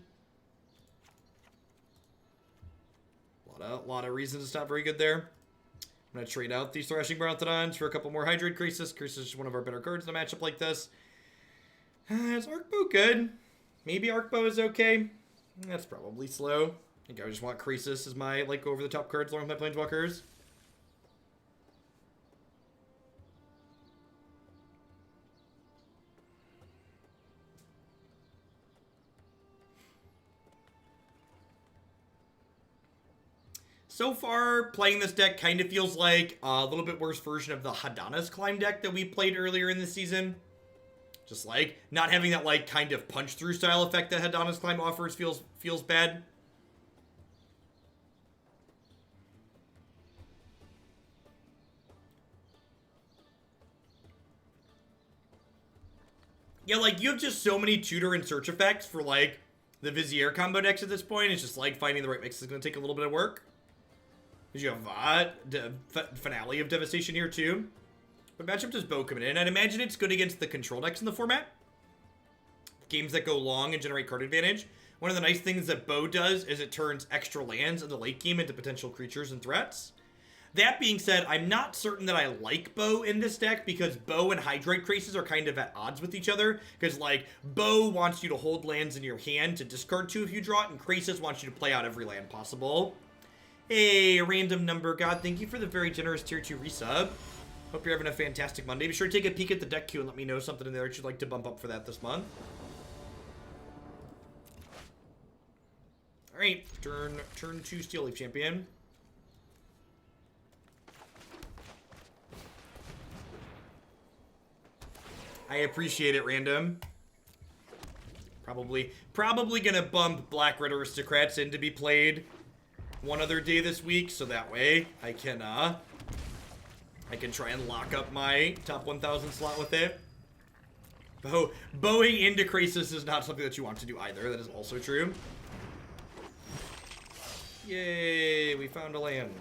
Speaker 1: A lot of reasons it's not very good there. I'm going to trade out these Thrashing Brontodons for a couple more Hydroid Krasis. Krasis is one of our better cards in a matchup like this. Is Arkbow good? Maybe Arkbow is okay. That's probably slow. I think I just want Krasis as my, like, over-the-top cards along with my Planeswalkers. So far, playing this deck kind of feels like a little bit worse version of the Hadana's Climb deck that we played earlier in the season. Just like, not having that like kind of punch-through style effect that Hadana's Climb offers feels bad. Yeah, like, you have just so many tutor and search effects for, like, the Vizier combo decks at this point. It's just like finding the right mix is going to take a little bit of work. Because you have Finale of Devastation here, too. What matchup does Bo come in? I'd imagine it's good against the control decks in the format. games that go long and generate card advantage. One of the nice things that Bow does is it turns extra lands in the late game into potential creatures and threats. That being said, I'm not certain that I like Bow in this deck because Bow and Hydroid Krasis are kind of at odds with each other. Because, like, Bow wants you to hold lands in your hand to discard 2 if you draw it, and Krasis wants you to play out every land possible. Hey, random number god, thank you for the very generous tier 2 resub. Hope you're having a fantastic Monday. Be sure to take a peek at the deck queue and let me know something in there that you'd like to bump up for that this month. Alright, turn 2 Steel Leaf Champion. I appreciate it, random. Probably gonna bump Black Red Aristocrats in to be played one other day this week, so that way I can try and lock up my top 1000 slot with it. Bowing into Krasis is not something that you want to do either. That is also true. Yay, we found a land.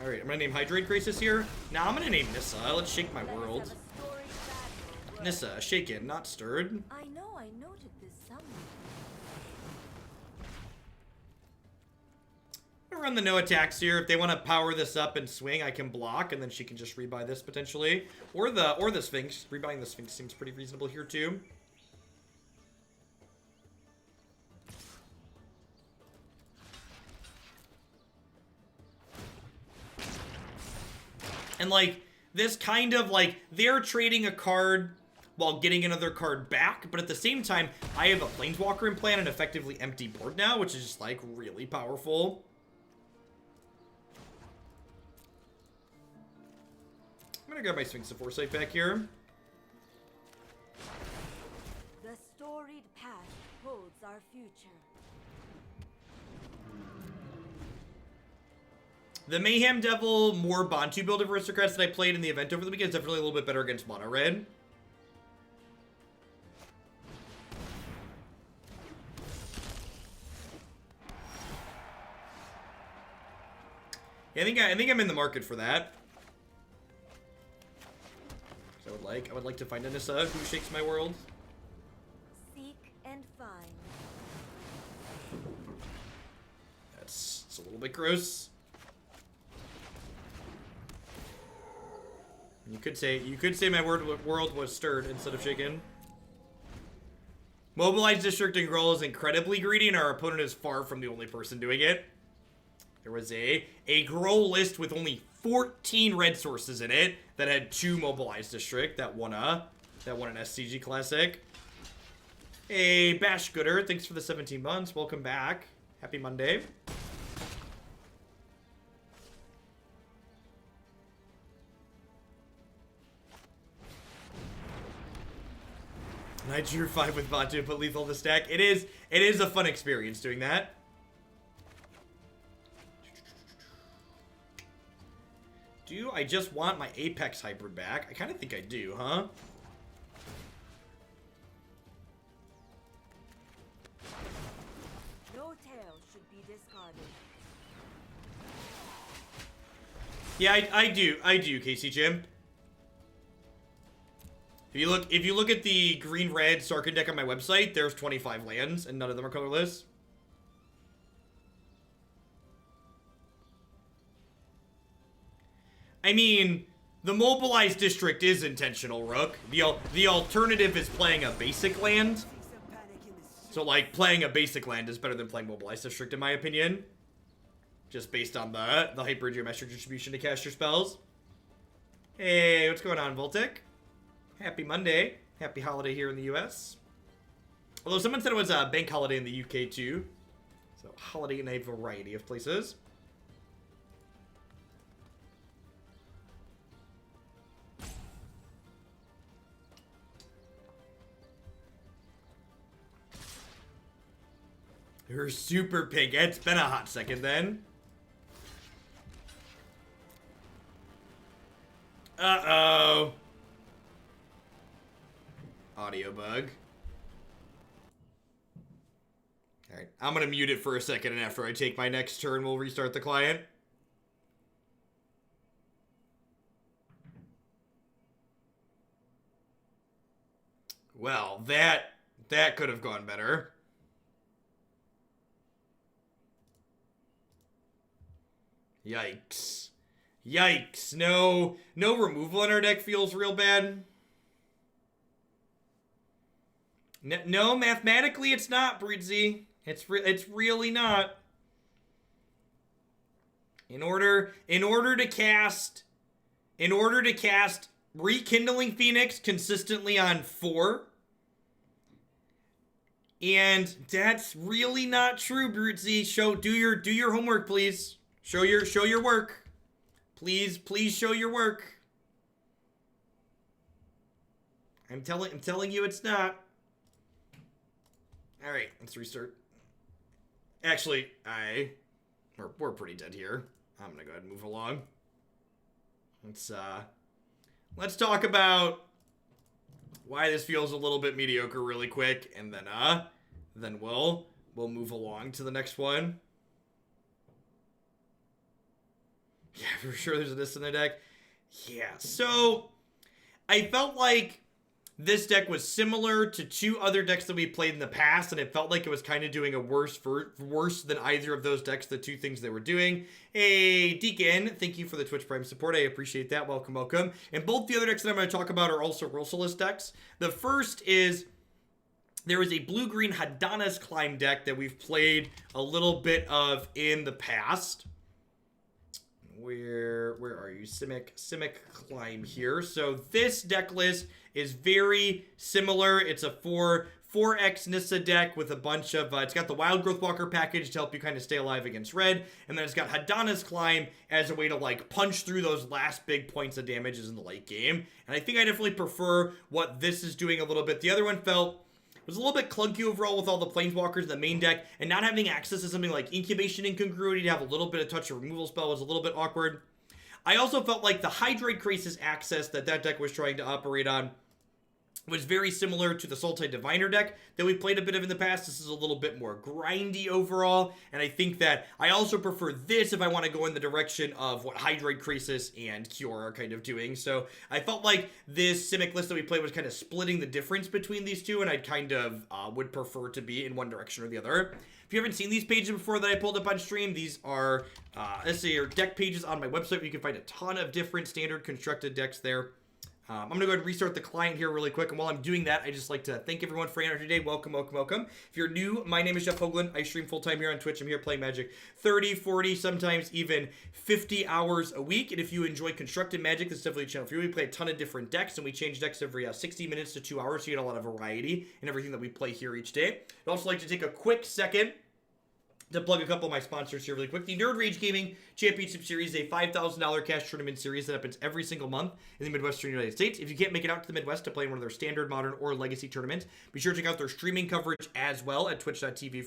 Speaker 1: Alright, I'm gonna name Hydroid Krasis here. Now I'm gonna name Nissa. Let's shake my world. Nissa, shaken, not stirred.
Speaker 5: I know I noted this somewhere.
Speaker 1: I'm gonna run the no attacks here. If they want to power this up and swing, I can block, and then she can just rebuy this potentially. Or the Sphinx. Rebuying the Sphinx seems pretty reasonable here too. And, like, this kind of, like, they're trading a card while getting another card back, but at the same time, I have a Planeswalker in play and an effectively empty board now, which is just, like, really powerful. I'm gonna grab my Sphinx of Foresight back here.
Speaker 5: The storied past holds our future.
Speaker 1: The Mayhem Devil, more Bantu build of Aristocrats that I played in the event over the weekend is definitely a little bit better against Mono Red. Yeah, I think I'm in the market for that. So I would like to find a Nissa who shakes my world.
Speaker 5: Seek and find.
Speaker 1: It's a little bit gross. You could say my world was stirred instead of shaken. Mobilized District and Growl is incredibly greedy, and our opponent is far from the only person doing it. There was a Growl list with only 14 red sources in it that had 2 Mobilized District that won an SCG Classic. Hey, Bash Gooder, thanks for the 17 months. Welcome back. Happy Monday. And I drew 5 with Batu, put lethal in the stack. It is a fun experience doing that. Do I just want my Apex hybrid back? I kind of think I do, huh?
Speaker 5: No tail should be discarded.
Speaker 1: Yeah, I do, Casey Jim. If you look at the green-red Sarkhan deck on my website, there's 25 lands, and none of them are colorless. I mean, the Mobilized District is intentional, Rook. The alternative is playing a basic land. So, like, playing a basic land is better than playing Mobilized District, in my opinion. Just based on the hypergeometric distribution to cast your spells. Hey, what's going on, Voltic? Happy Monday. Happy holiday here in the US. Although someone said it was a bank holiday in the UK too. So holiday in a variety of places. You're super pink. It's been a hot second then. Uh-oh. Audio bug. Alright, I'm gonna mute it for a second, and after I take my next turn, we'll restart the client. Well, that That could have gone better. Yikes. Yikes. No removal in our deck feels real bad. No, mathematically it's not, Breedsy. It's really not. In order to cast Rekindling Phoenix consistently on 4. And that's really not true, Breedsy. Do your homework, please. Show your work. Please show your work. I'm telling you it's not. All right, let's restart. Actually, we're pretty dead here. I'm gonna go ahead and move along. Let's talk about why this feels a little bit mediocre really quick, and then we'll move along to the next one. Yeah, for sure there's a Nissa in the deck. Yeah, so I felt like this deck was similar to 2 other decks that we played in the past, and it felt like it was kind of doing a worse than either of those decks, the 2 things they were doing. Hey, Deacon, thank you for the Twitch Prime support. I appreciate that. Welcome, welcome. And both the other decks that I'm going to talk about are also Roalesk decks. The first is there is a blue-green Hadana's Climb deck that we've played a little bit of in the past. Where are you? Simic Climb here. So this deck list is very similar. It's a 4x Nissa deck with a bunch of, it's got the Wild Growth Walker package to help you kind of stay alive against red. And then it's got Hadana's Climb as a way to like punch through those last big points of damages in the late game. And I think I definitely prefer what this is doing a little bit. The other one was a little bit clunky overall with all the Planeswalkers in the main deck, and not having access to something like Incubation Incongruity to have a little bit of touch or removal spell was a little bit awkward. I also felt like the Hydroid Krasis access that deck was trying to operate on was very similar to the Sultai Diviner deck that we played a bit of in the past. This is a little bit more grindy overall, and I think that I also prefer this if I want to go in the direction of what Hydroid Krasis and Kiora are kind of doing. So I felt like this Simic list that we played was kind of splitting the difference between these two, and I kind of would prefer to be in one direction or the other. If you haven't seen these pages before that I pulled up on stream, these are deck pages on my website where you can find a ton of different standard constructed decks there. I'm going to go ahead and restart the client here really quick, and while I'm doing that, I just like to thank everyone for hanging out today. Welcome, welcome, welcome. If you're new, my name is Jeff Hoagland. I stream full-time here on Twitch. I'm here playing Magic 30, 40, sometimes even 50 hours a week, and if you enjoy constructed Magic, this is definitely a channel for you. We play a ton of different decks, and we change decks every 60 minutes to 2 hours, so you get a lot of variety in everything that we play here each day. I'd also like to take a quick second to plug a couple of my sponsors here really quick. The Nerd Rage Gaming Championship Series is a $5,000 cash tournament series that happens every single month in the Midwestern United States. If you can't make it out to the Midwest to play in one of their standard, modern, or legacy tournaments, be sure to check out their streaming coverage as well at twitch.tv/